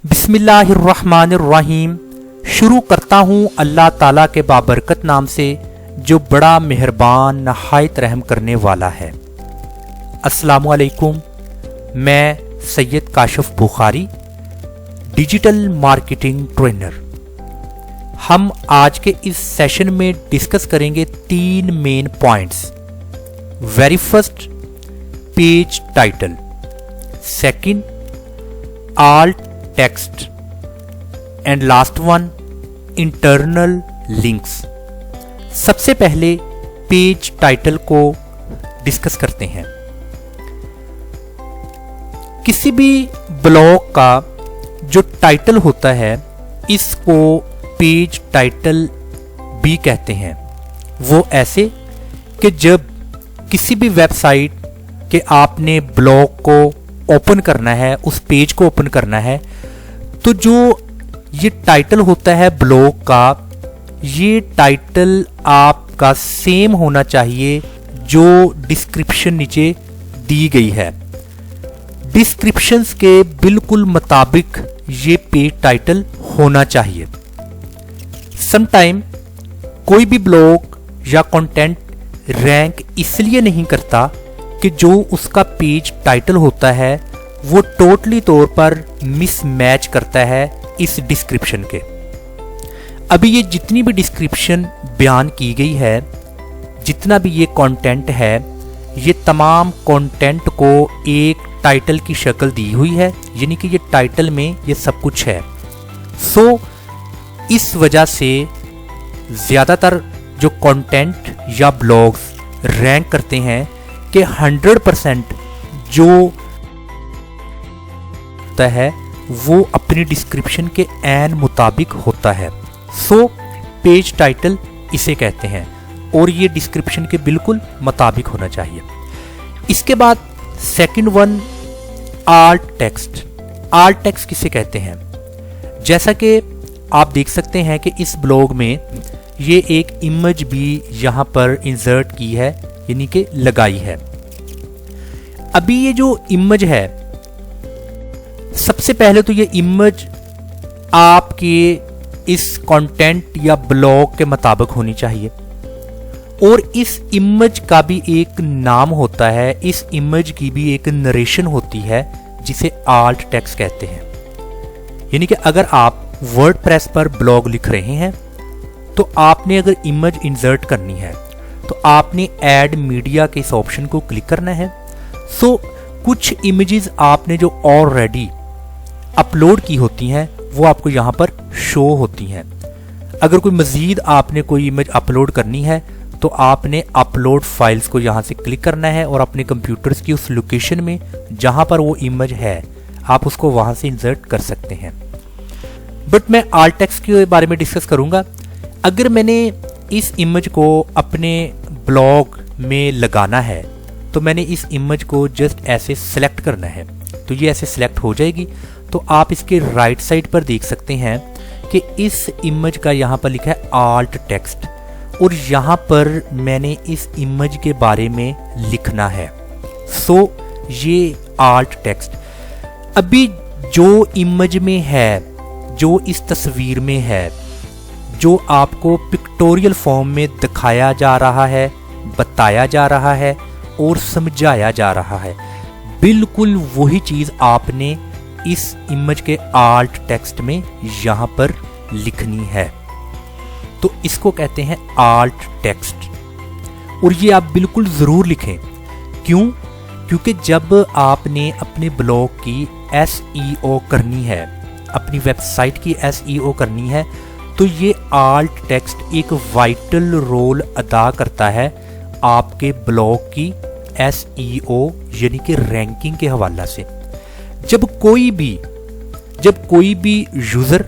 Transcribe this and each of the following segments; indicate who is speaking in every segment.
Speaker 1: बिस्मिल्लाहिर्रहमानिर्रहीम। शुरू करता हूँ अल्लाह ताला के बाबरकत नाम से जो बड़ा मेहरबान नहायत रहम करने वाला है। अस्सलामुअलैकुम। मैं Syed Kashif Bukhari, digital marketing trainer. हम आज के इस सेशन में डिस्कस करेंगे 3 main points. Very first, page title. Second, alt text and last one, internal links. सबसे पहले पेज टाइटल को डिस्कस करते हैं। किसी भी ब्लॉग का जो टाइटल होता है इसको पेज टाइटल भी कहते हैं। वो ऐसे कि जब किसी भी वेबसाइट के आपने ब्लॉग को ओपन करना है, उस पेज को ओपन करना है, तो जो ये टाइटल होता है ब्लॉग का, ये टाइटल आपका सेम होना चाहिए जो डिस्क्रिप्शन नीचे दी गई है। डिस्क्रिप्शंस के बिल्कुल मुताबिक ये पेज टाइटल होना चाहिए। समटाइम कोई भी ब्लॉग या कंटेंट रैंक इसलिए नहीं करता कि जो उसका पेज टाइटल होता है वो टोटली तौर पर मिसमैच करता है इस डिस्क्रिप्शन के। अभी ये जितनी भी डिस्क्रिप्शन बयान की गई है, जितना भी ये कंटेंट है, ये तमाम कंटेंट को एक टाइटल की शक्ल दी हुई है, यानी कि ये टाइटल में ये सब कुछ है। सो इस वजह से ज़्यादातर जो कंटेंट या ब्लॉग्स रैंक करते हैं कि 100% जो होता है वो अपनी डिस्क्रिप्शन के ऐन मुताबिक होता है। सो पेज टाइटल इसे कहते हैं और ये डिस्क्रिप्शन के बिल्कुल मुताबिक होना चाहिए। इसके बाद second one, alt text. Alt text किसे कहते हैं? जैसा कि आप देख सकते हैं कि इस ब्लॉग में ये एक इमेज भी यहाँ पर इंसर्ट की है, यानी कि लगाई है। अभी ये जो इमेज है, सबसे पहले तो ये इमेज आपके इस कंटेंट या ब्लॉग के मुताबिक होनी चाहिए और इस इमेज का भी एक नाम होता है, इस इमेज की भी एक नरेशन होती है जिसे आल्ट टेक्स्ट कहते हैं। यानी कि अगर आप वर्डप्रेस पर ब्लॉग लिख रहे हैं तो आपने अगर इमेज इंसर्ट करनी है तो आपने ऐड मीडिया के इस ऑप्शन को क्लिक करना है। सो कुछ इमेजेस आपने जो ऑलरेडी अपलोड की होती हैं वो आपको यहाँ पर शो होती हैं। अगर कोई मज़ीद आपने कोई इमेज अपलोड करनी है तो आपने अपलोड फाइल्स को यहाँ से क्लिक करना है और अपने कंप्यूटर्स की उस लोकेशन में जहाँ पर वो इमेज है आप उसको वहाँ से इंसर्ट कर सकते हैं। बट मैं आल्ट टेक्स्ट के बारे में डिस्कस करूँगा। अगर मैंने इस इमेज को अपने ब्लॉग में लगाना है तो मैंने इस इमेज को जस्ट ऐसे सेलेक्ट करना है, तो ये ऐसे सेलेक्ट हो जाएगी। तो आप इसके राइट साइड पर देख सकते हैं कि इस इमेज का यहाँ पर लिखा है आल्ट टेक्स्ट और यहाँ पर मैंने इस इमेज के बारे में लिखना है। सो ये आल्ट टेक्स्ट। अभी जो इमेज में है, जो इस तस्वीर में है, जो आपको पिक्टोरियल फॉर्म में दिखाया जा रहा है, बताया जा रहा है और समझाया जा रहा है, बिल्कुल वही चीज़ आपने इस इमेज के आल्ट टेक्स्ट में यहाँ पर लिखनी है। तो इसको कहते हैं आल्ट टेक्स्ट और ये आप बिल्कुल ज़रूर लिखें। क्यों? क्योंकि जब आपने अपने ब्लॉग की SEO करनी है, अपनी वेबसाइट की SEO करनी है, तो ये आल्ट टेक्स्ट एक वाइटल रोल अदा करता है आपके ब्लॉग की SEO यानी कि रैंकिंग के हवाला से। जब कोई भी यूजर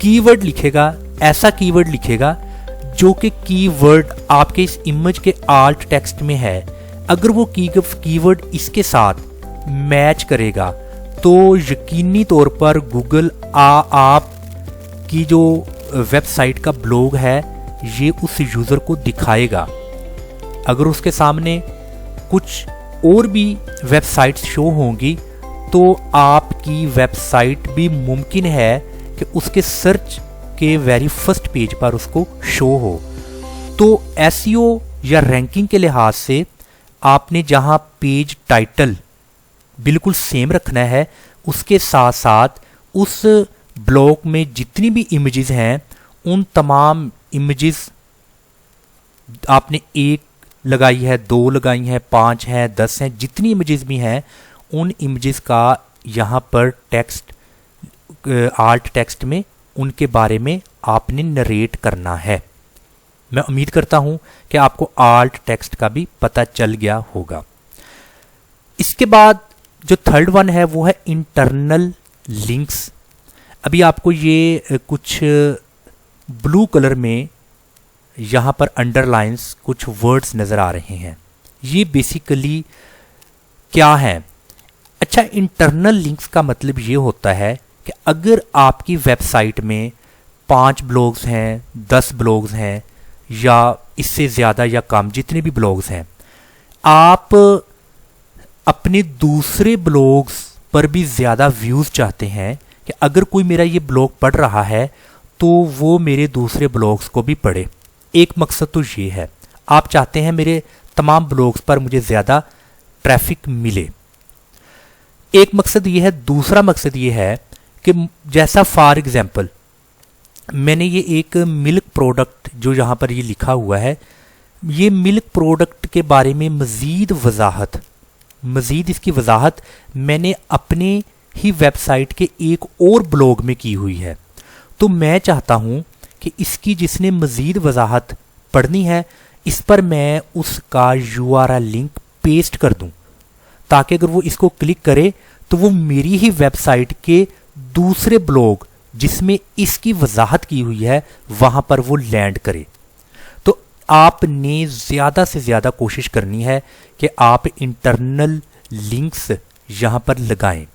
Speaker 1: कीवर्ड लिखेगा, ऐसा कीवर्ड लिखेगा जो कि कीवर्ड आपके इस इमेज के आल्ट टेक्स्ट में है, अगर वो कीवर्ड इसके साथ मैच करेगा तो यकीनी तौर पर गूगल आप की जो वेबसाइट का ब्लॉग है ये उस यूजर को दिखाएगा। अगर उसके सामने कुछ और भी वेबसाइट्स शो होंगी तो आपकी वेबसाइट भी मुमकिन है कि उसके सर्च के वेरी फर्स्ट पेज पर उसको शो हो। तो एसईओ या रैंकिंग के लिहाज से आपने जहां पेज टाइटल बिल्कुल सेम रखना है, उसके साथ साथ उस ब्लॉग में जितनी भी इमेजेस हैं उन तमाम इमेजेस आपने 1 लगाई है, 2 लगाई है, 5 है, 10 हैं, जितनी इमेजेस भी हैं उन इमेजेस का यहाँ पर टेक्स्ट आल्ट टेक्स्ट में उनके बारे में आपने नरेट करना है। मैं उम्मीद करता हूं कि आपको आल्ट टेक्स्ट का भी पता चल गया होगा। इसके बाद जो थर्ड वन है वो है इंटरनल लिंक्स। अभी आपको ये कुछ ब्लू कलर में यहाँ पर अंडरलाइंस कुछ वर्ड्स नज़र आ रहे हैं। ये बेसिकली क्या है? अच्छा, इंटरनल लिंक्स का मतलब ये होता है कि अगर आपकी वेबसाइट में 5 ब्लॉग्स हैं, 10 ब्लॉग्स हैं या इससे ज़्यादा या कम जितने भी ब्लॉग्स हैं, आप अपने दूसरे ब्लॉग्स पर भी ज़्यादा व्यूज़ चाहते हैं कि अगर कोई मेरा ये ब्लॉग पढ़ रहा है तो वो मेरे दूसरे ब्लॉग्स को भी पढ़े। एक मकसद तो ये है, आप चाहते हैं मेरे तमाम ब्लॉग्स पर मुझे ज़्यादा ट्रैफिक मिले। एक मकसद ये है। दूसरा मकसद ये है कि जैसा फॉर एग्जांपल मैंने ये एक मिल्क प्रोडक्ट जो यहाँ पर ये लिखा हुआ है, ये मिल्क प्रोडक्ट के बारे में मज़ीद इसकी वजाहत मैंने अपने ही वेबसाइट के एक और ब्लॉग में की हुई है। तो मैं चाहता हूँ कि इसकी जिसने मज़ीद वजाहत पढ़नी है इस पर मैं उसका URL लिंक पेस्ट कर दूँ, ताकि अगर वो इसको क्लिक करे तो वो मेरी ही वेबसाइट के दूसरे ब्लॉग जिसमें इसकी वजाहत की हुई है वहां पर वो लैंड करे। तो आपने ज़्यादा से ज़्यादा कोशिश करनी है कि आप इंटरनल लिंक्स यहां पर लगाएं।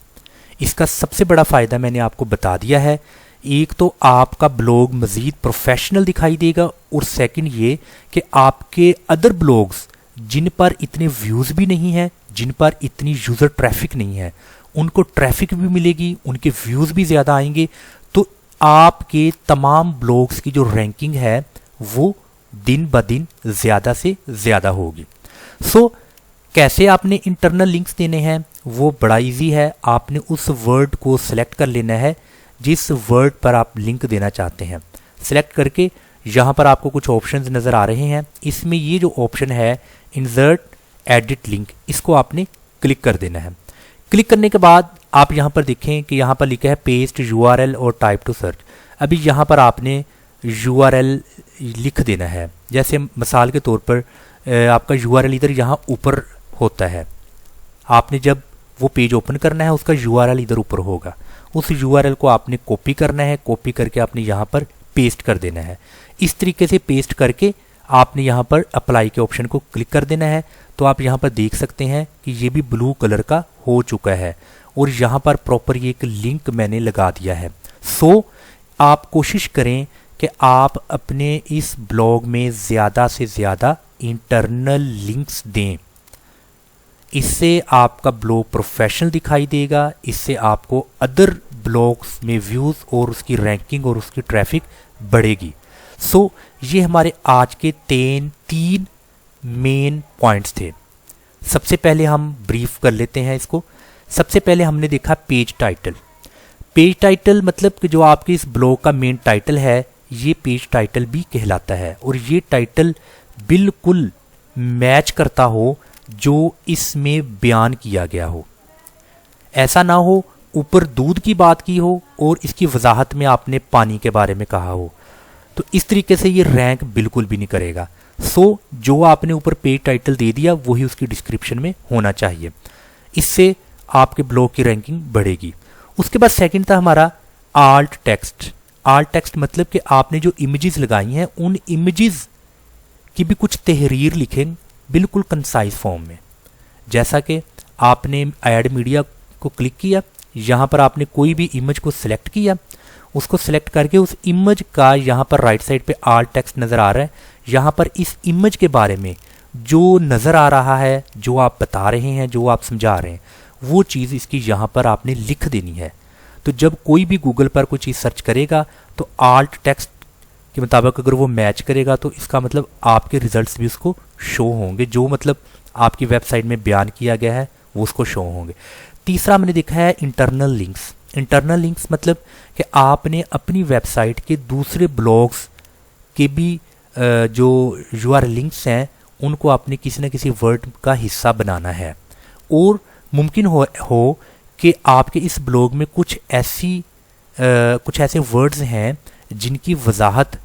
Speaker 1: इसका सबसे बड़ा फ़ायदा मैंने आपको बता दिया है। एक तो आपका ब्लॉग मज़ीद प्रोफेशनल दिखाई देगा, और सेकंड ये कि आपके अदर ब्लॉग्स जिन पर इतने व्यूज़ भी नहीं हैं, जिन पर इतनी यूज़र ट्रैफिक नहीं है, उनको ट्रैफिक भी मिलेगी, उनके व्यूज़ भी ज़्यादा आएंगे। तो आपके तमाम ब्लॉग्स की जो रैंकिंग है वो दिन ब दिन ज़्यादा से ज़्यादा होगी। कैसे आपने इंटरनल लिंक्स देने हैं वो बड़ा इजी है। आपने उस वर्ड को सिलेक्ट कर लेना है जिस वर्ड पर आप लिंक देना चाहते हैं। सिलेक्ट करके यहाँ पर आपको कुछ ऑप्शंस नज़र आ रहे हैं। इसमें ये जो ऑप्शन है इंसर्ट एडिट लिंक, इसको आपने क्लिक कर देना है। क्लिक करने के बाद आप यहाँ पर देखें कि यहाँ पर लिखा है पेस्ट URL और टाइप टू सर्च। अभी यहाँ पर आपने URL लिख देना है। जैसे मिसाल के तौर पर आपका URL इधर यहाँ ऊपर होता है, आपने जब वो पेज ओपन करना है उसका URL इधर ऊपर होगा। उस URL को आपने कॉपी करना है, कॉपी करके आपने यहाँ पर पेस्ट कर देना है। इस तरीके से पेस्ट करके आपने यहाँ पर अप्लाई के ऑप्शन को क्लिक कर देना है। तो आप यहाँ पर देख सकते हैं कि ये भी ब्लू कलर का हो चुका है और यहाँ पर प्रॉपर ये एक लिंक मैंने लगा दिया है। आप कोशिश करें कि आप अपने इस ब्लॉग में ज़्यादा से ज़्यादा इंटरनल लिंक्स दें। इससे आपका ब्लॉग प्रोफेशनल दिखाई देगा, इससे आपको अदर ब्लॉग्स में व्यूज़ और उसकी रैंकिंग और उसकी ट्रैफिक बढ़ेगी। ये हमारे आज के तीन मेन पॉइंट्स थे। सबसे पहले हम ब्रीफ कर लेते हैं इसको। सबसे पहले हमने देखा पेज टाइटल। पेज टाइटल मतलब कि जो आपके इस ब्लॉग का मेन टाइटल है ये पेज टाइटल भी कहलाता है, और ये टाइटल बिल्कुल मैच करता हो जो इसमें बयान किया गया हो। ऐसा ना हो ऊपर दूध की बात की हो और इसकी वजाहत में आपने पानी के बारे में कहा हो, तो इस तरीके से ये रैंक बिल्कुल भी नहीं करेगा। जो आपने ऊपर पेज टाइटल दे दिया वही उसकी डिस्क्रिप्शन में होना चाहिए। इससे आपके ब्लॉग की रैंकिंग बढ़ेगी। उसके बाद सेकंड था हमारा आल्ट टेक्स्ट। आल्ट टेक्स्ट मतलब कि आपने जो इमेजेस लगाई हैं उन इमेजेस की भी कुछ तहरीर लिखें बिल्कुल कंसाइज फॉर्म में। जैसा कि आपने ऐड मीडिया को क्लिक किया, यहाँ पर आपने कोई भी इमेज को सिलेक्ट किया, उसको सिलेक्ट करके उस इमेज का यहाँ पर राइट साइड पे आल्ट टेक्स्ट नज़र आ रहा है। यहाँ पर इस इमेज के बारे में जो नज़र आ रहा है, जो आप बता रहे हैं, जो आप समझा रहे हैं, वो चीज़ इसकी यहाँ पर आपने लिख देनी है। तो जब कोई भी गूगल पर कोई चीज़ सर्च करेगा तो आल्ट टेक्स्ट के मुताबिक अगर वो मैच करेगा तो इसका मतलब आपके रिजल्ट्स भी उसको शो होंगे, जो मतलब आपकी वेबसाइट में बयान किया गया है वो उसको शो होंगे। तीसरा मैंने देखा है इंटरनल लिंक्स। इंटरनल लिंक्स मतलब कि आपने अपनी वेबसाइट के दूसरे ब्लॉग्स के भी जो URL लिंक्स हैं उनको आपने किसी न किसी वर्ड का हिस्सा बनाना है, और मुमकिन हो कि आपके इस ब्लॉग में कुछ ऐसे वर्ड्स हैं जिनकी वजाहत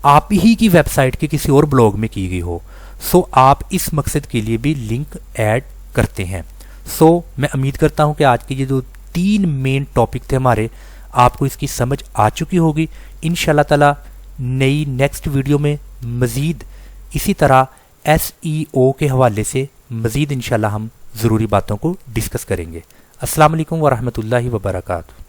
Speaker 1: आप ही की वेबसाइट के किसी और ब्लॉग में की गई हो। सो आप इस मकसद के लिए भी लिंक ऐड करते हैं। सो मैं उम्मीद करता हूं कि आज के ये जो 3 मेन टॉपिक थे हमारे, आपको इसकी समझ आ चुकी होगी। इंशाल्लाह ताला नई नेक्स्ट वीडियो में मज़ीद इसी तरह SEO के हवाले से मज़ीद इंशाल्लाह हम ज़रूरी बातों को डिस्कस करेंगे। अस्सलाम वालेकुम वरहमतुल्लाहि वबरकातुहू।